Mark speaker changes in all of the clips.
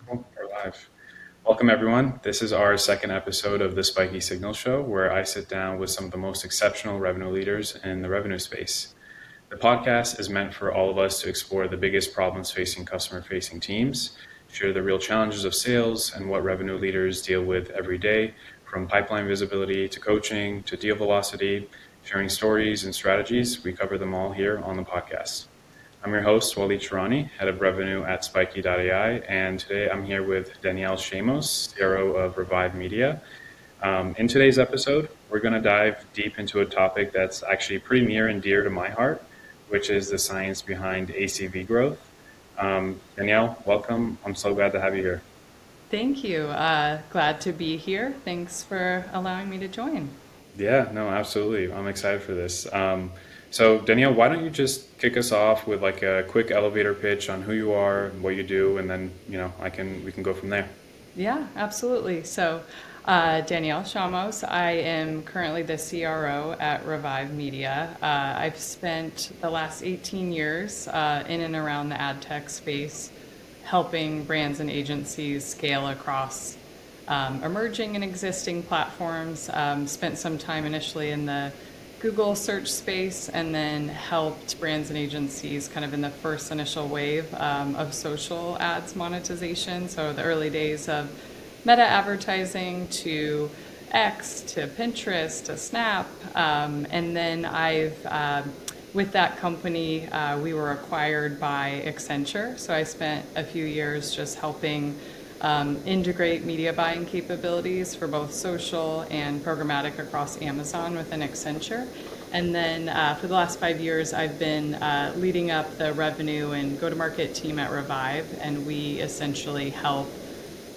Speaker 1: Cool. We're live. Welcome, everyone. This is our second episode of the Spiky Signal Show, where I sit down with some of the most exceptional revenue leaders in the revenue space. The podcast is meant for all of us to explore the biggest problems facing customer facing teams, share the real challenges of sales, and what revenue leaders deal with every day, from pipeline visibility to coaching to deal velocity, sharing stories and strategies. We cover them all here on the podcast. I'm your host, Waleed Shaarani, head of revenue at Spiky.ai, and today I'm here with Danielle Shamos, CRO of Revive Media. In today's episode, we're going to dive deep into a topic that's actually pretty near and dear to my heart, which is the science behind ACV growth. Danielle, welcome. I'm so glad to have you here.
Speaker 2: Thank you. Glad to be here. Thanks for allowing me to join.
Speaker 1: Yeah, no, absolutely. I'm excited for this. So Danielle, why don't you just kick us off with like a quick elevator pitch on who you are, what you do, and then we can go from there.
Speaker 2: Yeah, absolutely. Danielle Shamos, I am currently the CRO at Revive Media. I've spent the last 18 years in and around the ad tech space, helping brands and agencies scale across emerging and existing platforms. Spent some time initially in the Google search space and then helped brands and agencies kind of in the first initial wave of social ads monetization. So the early days of meta advertising to X to Pinterest to Snap. And then with that company, we were acquired by Accenture. So I spent a few years just helping integrate media buying capabilities for both social and programmatic across Amazon within Accenture. And then for the last 5 years, I've been leading up the revenue and go-to-market team at Revive, and we essentially help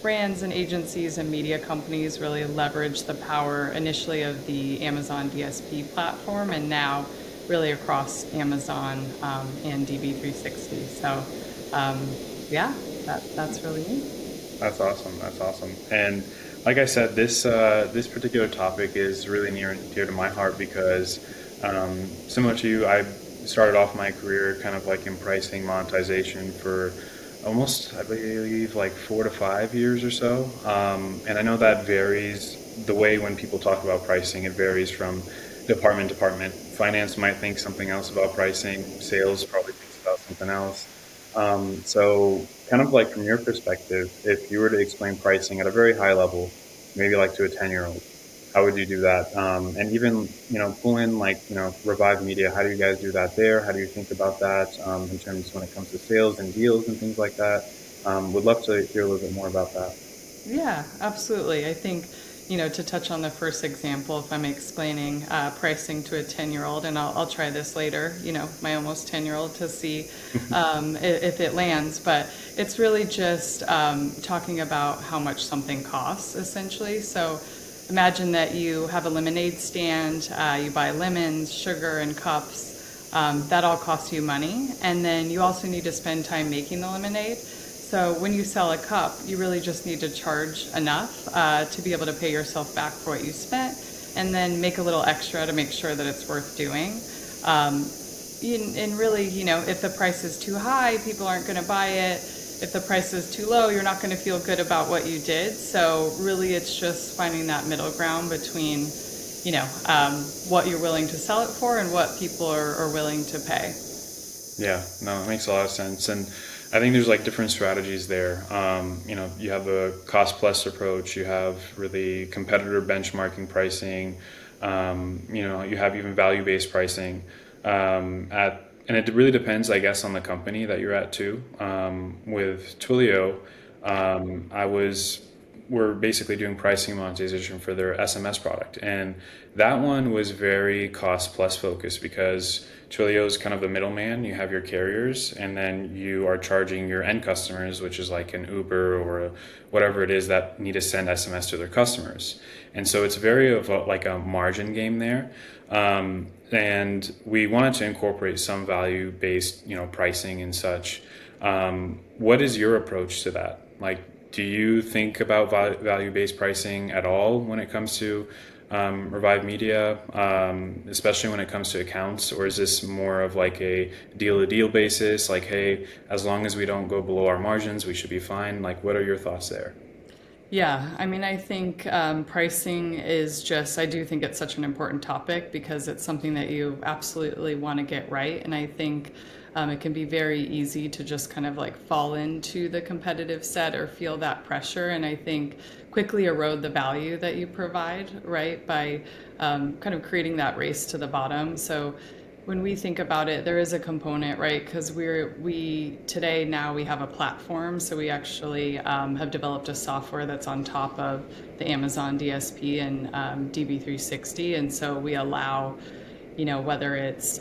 Speaker 2: brands and agencies and media companies really leverage the power initially of the Amazon DSP platform, and now really across Amazon and DV360. Yeah, that's really me.
Speaker 1: That's awesome. That's awesome. And like I said, this particular topic is really near and dear to my heart because, similar to you, I started off my career kind of like in pricing monetization for almost, I believe, like 4 to 5 years or so. And I know that varies the way when people talk about pricing. It varies from department to department. Finance might think something else about pricing. Sales probably thinks about something else. So kind of like from your perspective, if you were to explain pricing at a very high level, maybe like to a 10-year-old, how would you do that? And even, pull in like, Revive Media, how do you guys do that there? How do you think about that in terms when it comes to sales and deals and things like that? Would love to hear a little bit more about that.
Speaker 2: Yeah, absolutely. I think, to touch on the first example, if I'm explaining pricing to a 10-year-old, and I'll try this later, my almost 10-year-old to see if it lands. But it's really just talking about how much something costs, essentially. So imagine that you have a lemonade stand, you buy lemons, sugar, and cups. That all costs you money. And then you also need to spend time making the lemonade. So when you sell a cup, you really just need to charge enough to be able to pay yourself back for what you spent, and then make a little extra to make sure that it's worth doing. And really, if the price is too high, people aren't going to buy it. If the price is too low, you're not going to feel good about what you did. So really, it's just finding that middle ground between, what you're willing to sell it for and what people are willing to pay.
Speaker 1: Yeah, no, it makes a lot of sense. And I think there's like different strategies there. You have a cost plus approach, you have really competitor benchmarking pricing, you have even value based pricing. And it really depends, I guess, on the company that you're at too. With Twilio, I was we're basically doing pricing monetization for their SMS product. And that one was very cost plus focused because Twilio is kind of the middleman. You have your carriers, and then you are charging your end customers, which is like an Uber or whatever it is that need to send SMS to their customers. And so it's very of like a margin game there. And we wanted to incorporate some value based, pricing and such. What is your approach to that? Like, do you think about value-based pricing at all when it comes to Revive Media, especially when it comes to accounts, or is this more of like a deal-to-deal basis? Like, hey, as long as we don't go below our margins, we should be fine. Like, what are your thoughts there?
Speaker 2: Yeah, I mean, I think pricing is just, I do think it's such an important topic because it's something that you absolutely want to get right. And I think it can be very easy to just kind of like fall into the competitive set or feel that pressure. And I think quickly erode the value that you provide, right, by kind of creating that race to the bottom. So when we think about it, there is a component, right? Because we today now we have a platform, so we actually have developed a software that's on top of the Amazon DSP and DB360, and so we allow, whether it's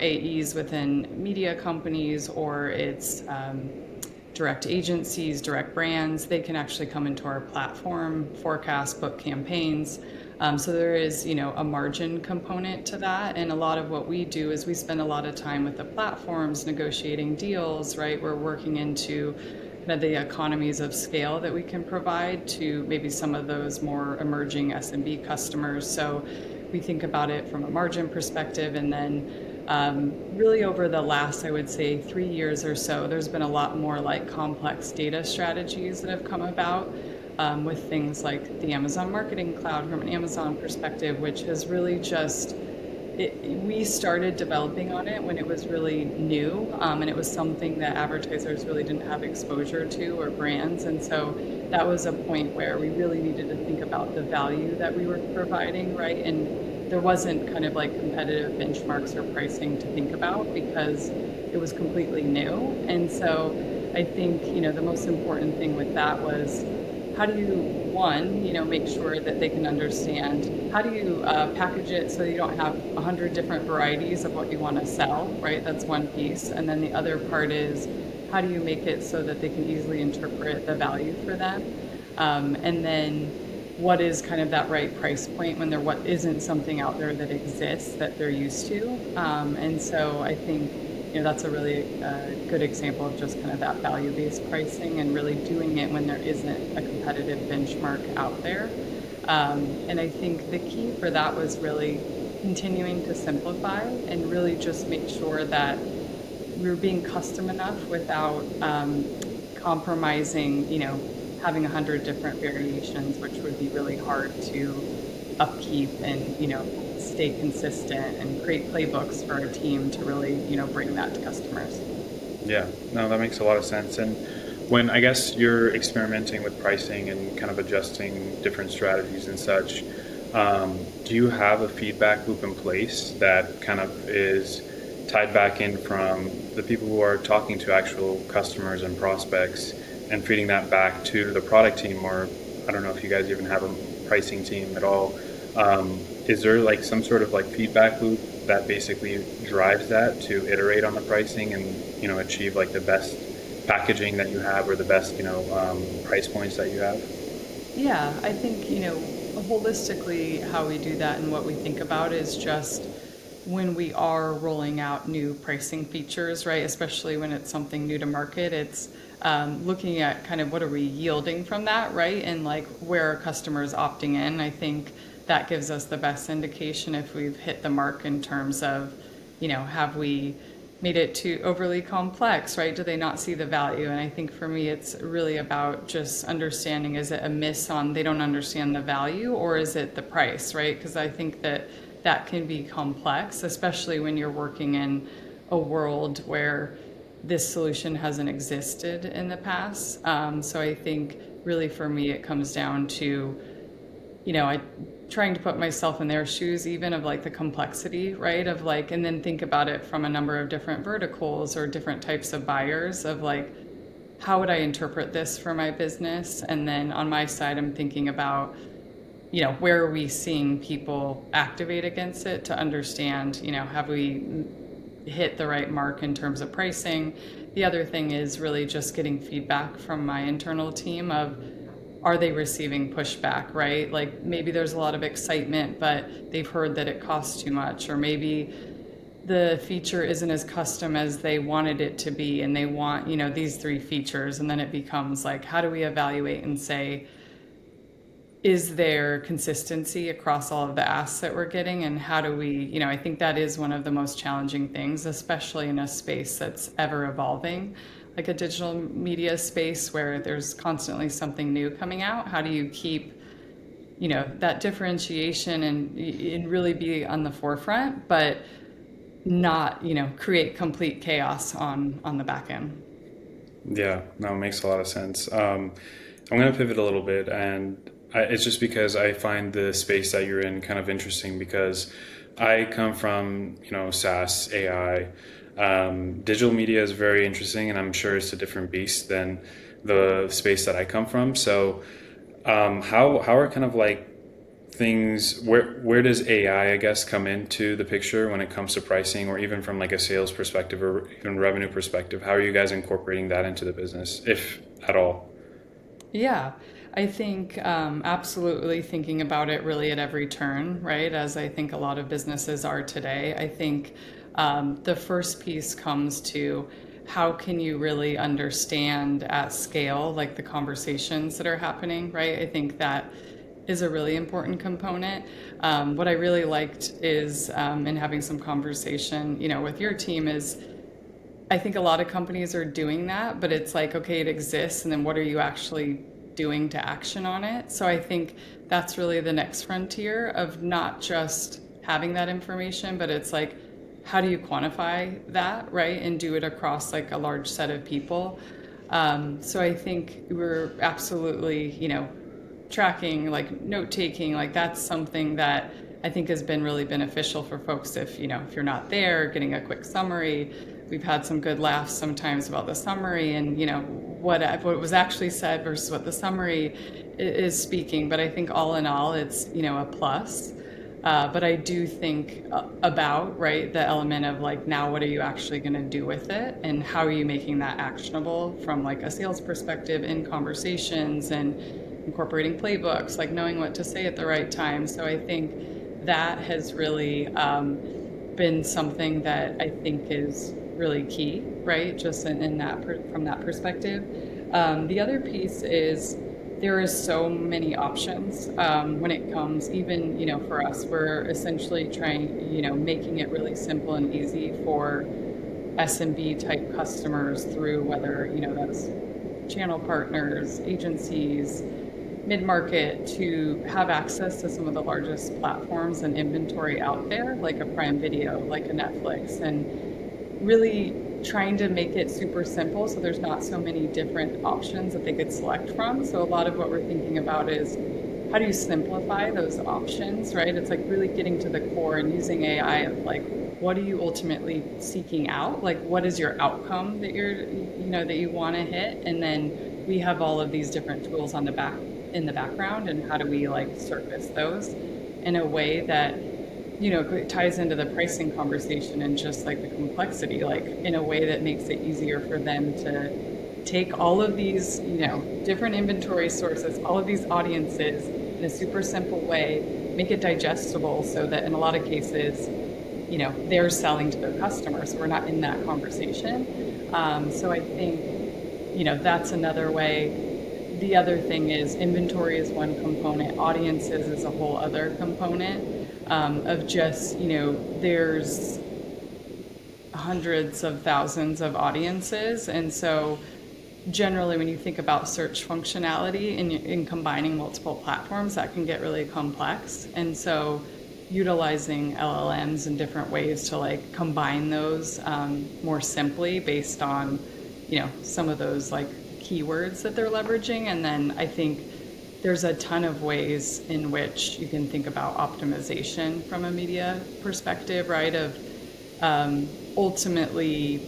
Speaker 2: AEs within media companies or it's direct agencies, direct brands, they can actually come into our platform, forecast, book campaigns. So there is, a margin component to that. And a lot of what we do is we spend a lot of time with the platforms negotiating deals, right? We're working into kind of the economies of scale that we can provide to maybe some of those more emerging SMB customers. So we think about it from a margin perspective, and then really over the last, I would say, 3 years or so, there's been a lot more like complex data strategies that have come about with things like the Amazon Marketing Cloud from an Amazon perspective, which has really just, we started developing on it when it was really new, and it was something that advertisers really didn't have exposure to, or brands. And so that was a point where we really needed to think about the value that we were providing, right? And there wasn't kind of like competitive benchmarks or pricing to think about because it was completely new. And so I think, the most important thing with that was, how do you, one, make sure that they can understand, how do you package it so you don't have 100 different varieties of what you want to sell, right? That's one piece. And then the other part is, how do you make it so that they can easily interpret the value for them? And then what is kind of that right price point when there isn't something out there that exists that they're used to? And so I think that's a really good example of just kind of that value-based pricing and really doing it when there isn't a competitive benchmark out there. And I think the key for that was really continuing to simplify and really just make sure that we were being custom enough without compromising, having 100 different variations, which would be really hard to upkeep and, stay consistent and create playbooks for our team to really, bring that to customers.
Speaker 1: Yeah, no, that makes a lot of sense. And when I guess you're experimenting with pricing and kind of adjusting different strategies and such, do you have a feedback loop in place that kind of is tied back in from the people who are talking to actual customers and prospects and feeding that back to the product team? Or I don't know if you guys even have a pricing team at all. Is there like some sort of like feedback loop that basically drives that to iterate on the pricing and achieve like the best packaging that you have, or the best price points that you have?
Speaker 2: Yeah, I think holistically how we do that and what we think about is just when we are rolling out new pricing features, right? Especially when it's something new to market, it's looking at kind of what are we yielding from that, right? And like where are customers opting in. I think that gives us the best indication if we've hit the mark in terms of, have we made it too overly complex, right? Do they not see the value? And I think for me, it's really about just understanding, is it a miss on they don't understand the value, or is it the price, right? Because I think that can be complex, especially when you're working in a world where this solution hasn't existed in the past. So I think really for me, it comes down to, I trying to put myself in their shoes, even of like the complexity, right? Of like, and then think about it from a number of different verticals or different types of buyers of like, how would I interpret this for my business? And then on my side, I'm thinking about, where are we seeing people activate against it to understand, have we hit the right mark in terms of pricing? The other thing is really just getting feedback from my internal team of, are they receiving pushback, right? Like maybe there's a lot of excitement, but they've heard that it costs too much, or maybe the feature isn't as custom as they wanted it to be and they want, these 3 features. And then it becomes like, how do we evaluate and say, is there consistency across all of the asks that we're getting, and how do we, I think that is one of the most challenging things, especially in a space that's ever evolving, like a digital media space where there's constantly something new coming out. How do you keep, that differentiation and really be on the forefront, but not, create complete chaos on the back end?
Speaker 1: Yeah, no, it makes a lot of sense. I'm going to pivot a little bit, and it's just because I find the space that you're in kind of interesting because I come from, SaaS, AI. Digital media is very interesting, and I'm sure it's a different beast than the space that I come from. So, how are kind of like things, where does AI, I guess, come into the picture when it comes to pricing, or even from like a sales perspective or even revenue perspective? How are you guys incorporating that into the business, if at all?
Speaker 2: Yeah, I think absolutely thinking about it really at every turn, right? As I think a lot of businesses are today. I think the first piece comes to how can you really understand at scale, like the conversations that are happening, right? I think that is a really important component. What I really liked is in having some conversation, with your team is I think a lot of companies are doing that, but it's like, okay, it exists, and then what are you actually doing to action on it? So I think that's really the next frontier of not just having that information, but it's like, how do you quantify that, right? And do it across like a large set of people. So I think we're absolutely, tracking, like note taking, like that's something that I think has been really beneficial for folks if you're not there, getting a quick summary. We've had some good laughs sometimes about the summary and what was actually said versus what the summary is speaking. But I think all in all, it's a plus. But I do think about, right, the element of like, now what are you actually going to do with it, and how are you making that actionable from like a sales perspective in conversations and incorporating playbooks, like knowing what to say at the right time. So I think that has really been something that I think is really key, right? Just in that from that perspective. The other piece is there is so many options when it comes, even for us, we're essentially trying, making it really simple and easy for SMB type customers through whether that's channel partners, agencies, mid-market, to have access to some of the largest platforms and inventory out there, like a Prime Video, like a Netflix, and really trying to make it super simple so there's not so many different options that they could select from. So a lot of what we're thinking about is how do you simplify those options, right? It's like really getting to the core and using AI of like, what are you ultimately seeking out? Like, what is your outcome that that you want to hit? And then we have all of these different tools in the background, and how do we like surface those in a way that it ties into the pricing conversation and just like the complexity, like in a way that makes it easier for them to take all of these, different inventory sources, all of these audiences in a super simple way, make it digestible so that in a lot of cases, they're selling to their customers. So we're not in that conversation. So I think, that's another way. The other thing is inventory is one component, audiences is a whole other component. Of just, there's hundreds of thousands of audiences. And so generally when you think about search functionality in combining multiple platforms, that can get really complex. And so utilizing LLMs in different ways to like combine those more simply based on, some of those like keywords that they're leveraging. And then I think there's a ton of ways in which you can think about optimization from a media perspective, right? Of ultimately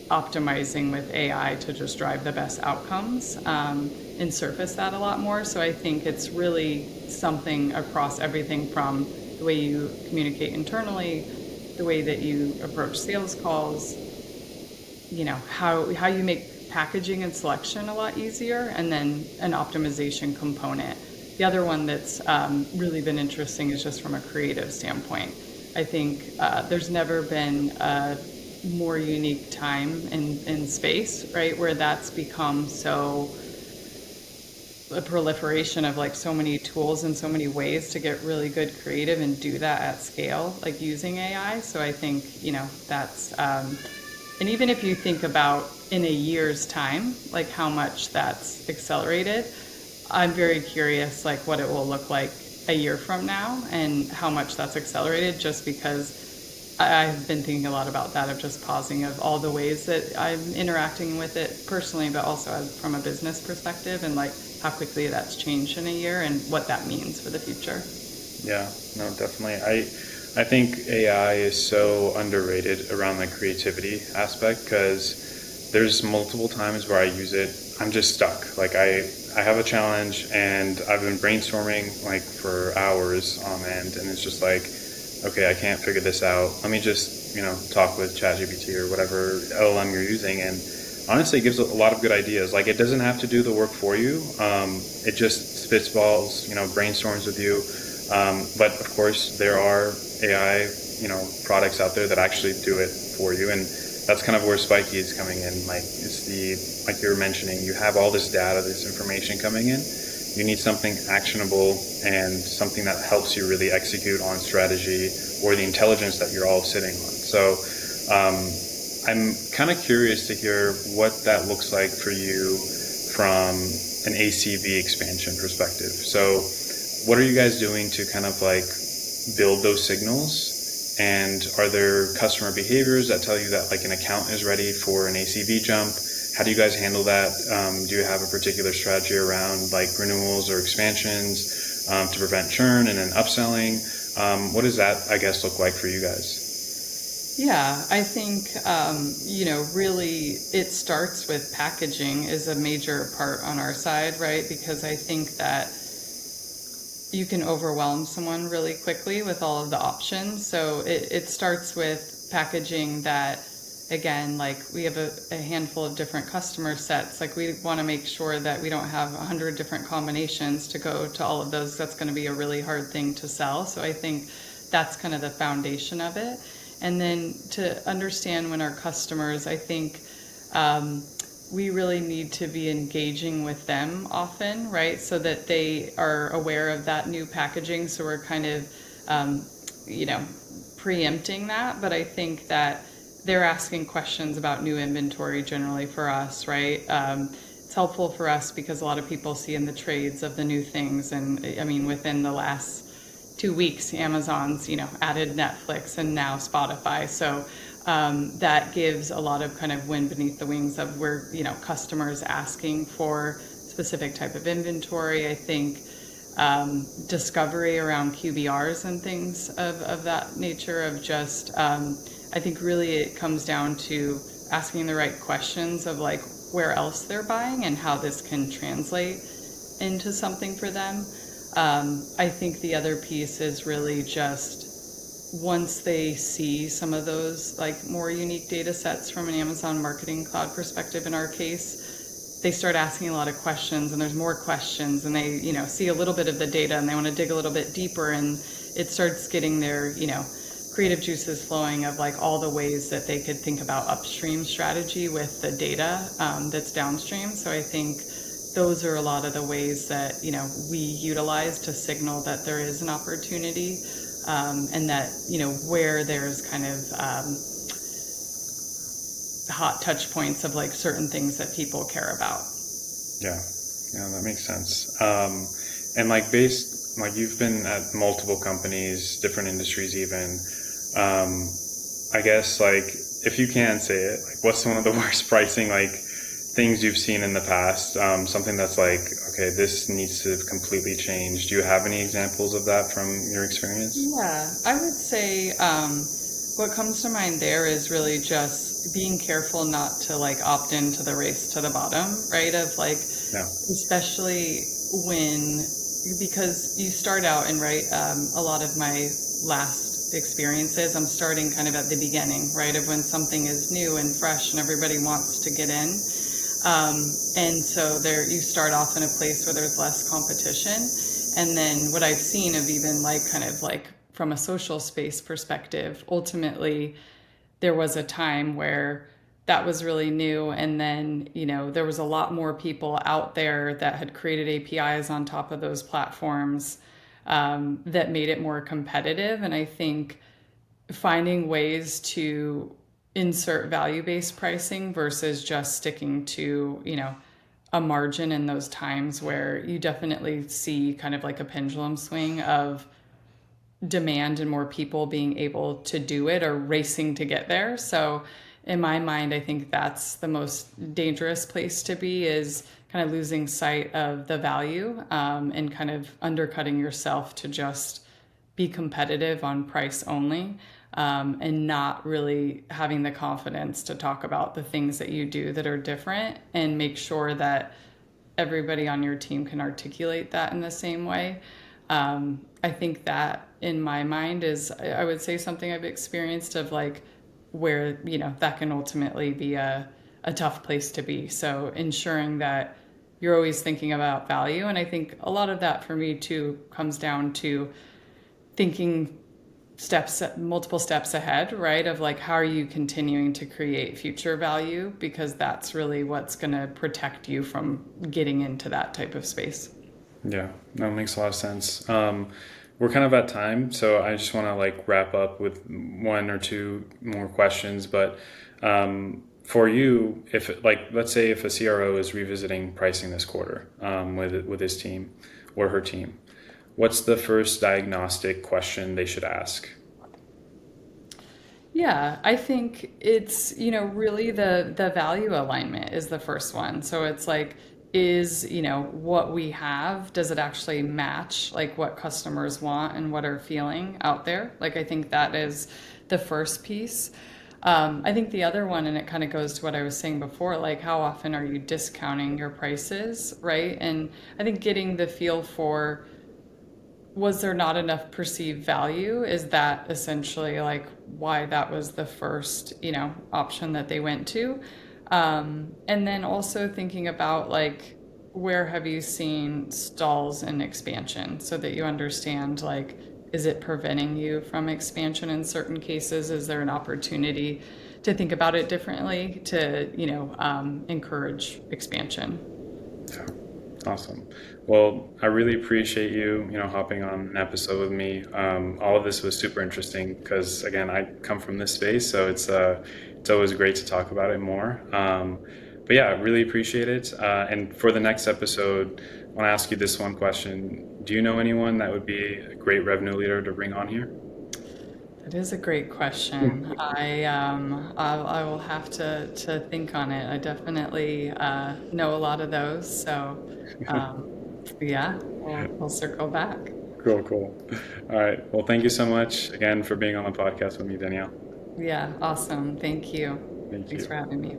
Speaker 2: optimizing with AI to just drive the best outcomes and surface that a lot more. So I think it's really something across everything from the way you communicate internally, the way that you approach sales calls, how you make packaging and selection a lot easier, and then an optimization component. The other one that's really been interesting is just from a creative standpoint. I think there's never been a more unique time in space, right, where that's become so a proliferation of like so many tools and so many ways to get really good creative and do that at scale, like using AI. So I think, that's, and even if you think about in a year's time, like how much that's accelerated, I'm very curious, like what it will look like a year from now and how much that's accelerated, just because I've been thinking a lot about that, of just pausing of all the ways that I'm interacting with it personally, but also from a business perspective, and like how quickly that's changed in a year and what that means for the future.
Speaker 1: Yeah, no, definitely. I think AI is so underrated around the creativity aspect, because there's multiple times where I use it. I'm just stuck. Like I have a challenge and I've been brainstorming like for hours on end, and it's just like, okay, I can't figure this out. Let me just, talk with ChatGPT or whatever LLM you're using. And honestly, it gives a lot of good ideas. Like, it doesn't have to do the work for you. It just spitballs, brainstorms with you. But of course, there are AI, products out there that actually do it for you. And that's kind of where Spiky is coming in. Like, like you were mentioning, you have all this data, this information coming in. You need something actionable and something that helps you really execute on strategy or the intelligence that you're all sitting on. So I'm kind of curious to hear what that looks like for you from an ACV expansion perspective. So what are you guys doing to kind of like build those signals? And are there customer behaviors that tell you that like an account is ready for an ACV jump? How do you guys handle that? Do you have a particular strategy around like renewals or expansions to prevent churn and then upselling? What does that, I guess, look like for you guys?
Speaker 2: Yeah, I think, really it starts with packaging is a major part on our side, right? Because I think that you can overwhelm someone really quickly with all of the options. So it starts with packaging that, again, like we have a handful of different customer sets. Like we want to make sure that we don't have 100 different combinations to go to all of those. That's going to be a really hard thing to sell. So I think that's kind of the foundation of it. And then to understand when our customers, I think we really need to be engaging with them often, right? So that they are aware of that new packaging. So we're kind of, preempting that. But I think that they're asking questions about new inventory generally for us, right? It's helpful for us because a lot of people see in the trades of the new things. And I mean, within the last 2 weeks, Amazon's, added Netflix and now Spotify. So that gives a lot of kind of wind beneath the wings of where, customers asking for specific type of inventory. I think discovery around QBRs and things of that nature of just, I think really it comes down to asking the right questions of like where else they're buying and how this can translate into something for them. I think the other piece is really just once they see some of those like more unique data sets from an Amazon Marketing Cloud perspective in our case, they start asking a lot of questions and there's more questions and they, see a little bit of the data and they want to dig a little bit deeper and it starts getting their, creative juices flowing of like all the ways that they could think about upstream strategy with the data that's downstream. So I think those are a lot of the ways that we utilize to signal that there is an opportunity and that where there's kind of hot touch points of like certain things that people care about.
Speaker 1: Yeah, that makes sense. And like you've been at multiple companies, different industries even. I guess like if you can say it, like what's one of the worst pricing like things you've seen in the past? Something that's like, okay, this needs to completely change. Do you have any examples of that from your experience?
Speaker 2: Yeah, I would say what comes to mind there is really just being careful not to like opt into the race to the bottom, right? Of like, especially because you start out and a lot of my last experiences, I'm starting kind of at the beginning, right? Of when something is new and fresh and everybody wants to get in. And so you start off in a place where there's less competition. And then what I've seen of even like kind of like from a social space perspective, ultimately there was a time where that was really new. And then, there was a lot more people out there that had created APIs on top of those platforms that made it more competitive. And I think finding ways to insert value-based pricing versus just sticking to, a margin in those times where you definitely see kind of like a pendulum swing of demand and more people being able to do it or racing to get there. So in my mind, I think that's the most dangerous place to be, is kind of losing sight of the value, and kind of undercutting yourself to just be competitive on price only, and not really having the confidence to talk about the things that you do that are different and make sure that everybody on your team can articulate that in the same way. I think that in my mind is, I would say, something I've experienced of like where, that can ultimately be a tough place to be. So ensuring that you're always thinking about value. And I think a lot of that for me too comes down to thinking multiple steps ahead, right? Of like, how are you continuing to create future value? Because that's really what's going to protect you from getting into that type of space.
Speaker 1: Yeah, that makes a lot of sense. We're kind of at time, so I just want to like wrap up with one or two more questions. But for you, if like let's say if a CRO is revisiting pricing this quarter with his team or her team, what's the first diagnostic question they should ask?
Speaker 2: Yeah, I think it's, really the value alignment is the first one. So it's like, is, what we have, does it actually match like what customers want and what are feeling out there? Like, I think that is the first piece. I think the other one, and it kind of goes to what I was saying before, like how often are you discounting your prices, right? And I think getting the feel for, was there not enough perceived value? Is that essentially like why that was the first, option that they went to? And then also thinking about like, where have you seen stalls in expansion so that you understand like, is it preventing you from expansion in certain cases? Is there an opportunity to think about it differently to, encourage expansion?
Speaker 1: Yeah. Awesome. Well, I really appreciate you, hopping on an episode with me. All of this was super interesting because, again, I come from this space, so it's always great to talk about it more. But yeah, I really appreciate it. And for the next episode, I want to ask you this one question: do you know anyone that would be a great revenue leader to bring on here?
Speaker 2: That is a great question. I will have to think on it. I definitely know a lot of those, so um, yeah, we'll circle back.
Speaker 1: Cool, cool. All right. Well, thank you so much again for being on the podcast with me, Danielle.
Speaker 2: Yeah, awesome. Thank you.
Speaker 1: Thank
Speaker 2: Thanks
Speaker 1: you.
Speaker 2: for having me.